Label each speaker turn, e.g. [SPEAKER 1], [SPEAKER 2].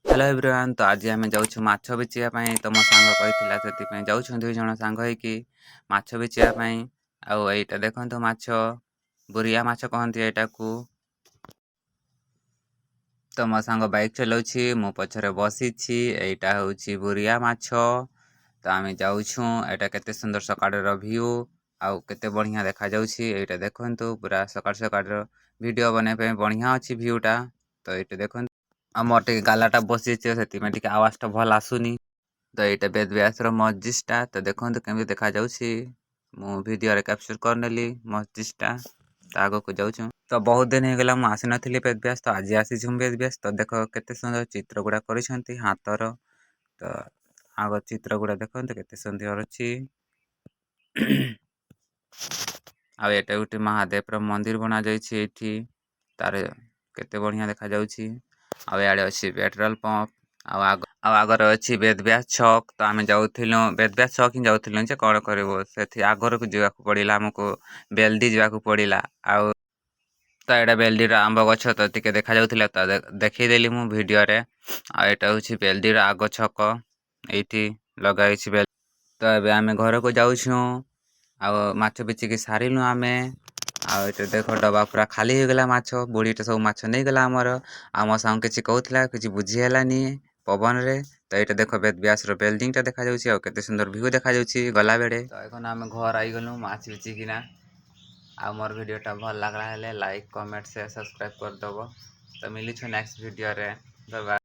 [SPEAKER 1] Hello everyone. तो आज आम जाऊँ माछ बेचिया तो मो सांग कही जाऊँ दुई जन सांग होइकी माछ बेचिया आउ एटा देखो माछ बुरिया माछ कहती एटा को। तो मो सांग बाइक चलाउछि मो पछरे बसीछि एटा होछि बुरिया माछ। तो आम जाऊँ एटा केते सुंदर सकाळ व्यू आउ केते बढ़िया देखा जाउछि एटा देखंतु पूरा सकाळ सकाळ वीडियो बने पे बढ़िया अछि व्यूटा। तो एटा देखंतु आमर टे गालाटा बसीछि से आवाज भल आसुनी। तो यहाँ बेद व्यासर मस्जिदटा तो देखो केमी देखा जाउछि मु वीडियो रे कैप्चर करनेली मस्जिदटा। तो आग को जाऊँ तो बहुत दिन हो गला आसी नी बेद व्यास तो आज आसी बेद व्यास। तो देख केते सुंदर चित्र गुड़ा कर हाथर। तो आग चित्र गुड़ा देखते केते सुंदर अच्छी। आ एटा गोटे महादेव मंदिर बना जाइए तार केते बढ़िया देखा जाउछि। आ याडे अछि पेट्रोल पंप आगर अच्छी बेद व्यास छक। तो आम जाऊँ बेद व्यास छक ही जाऊँ जे कौन करबो से आगर को जावाक पड़िला आमको बेलदी जावाक पड़िला। आउ तो यहाँ बेलदी आंब गछ तो टिके देखा जाउथिला तो देखीदेली मु वीडियो रे। आ एटा होछि बेलदी आग छक एठी लगाई बेल। तो एबे आमे घर को जाऊँ आ माछ बेचिकी सारिलु आमे। आउ ये देख डबा पूरा खाली हो गला माछ बुढ़ीटे सब माछ नहीं गला आमर। आम सामू किसी कहूला किसी बुझीहेलानी पवन रे। तो ये देख बेद व्यास बिल्डिंग टा देखा जाउछि आ केते सुंदर व्यू देखा जाउछि गला बेड़े। तो एखन आमे घर आई गलु माछ बेचिकिना। आ मोर वीडियोटा भल लागला हेले लाइक कमेंट शेयर सब्सक्राइब कर दबो। तो मिली नेक्स्ट वीडियो रे। Bye bye.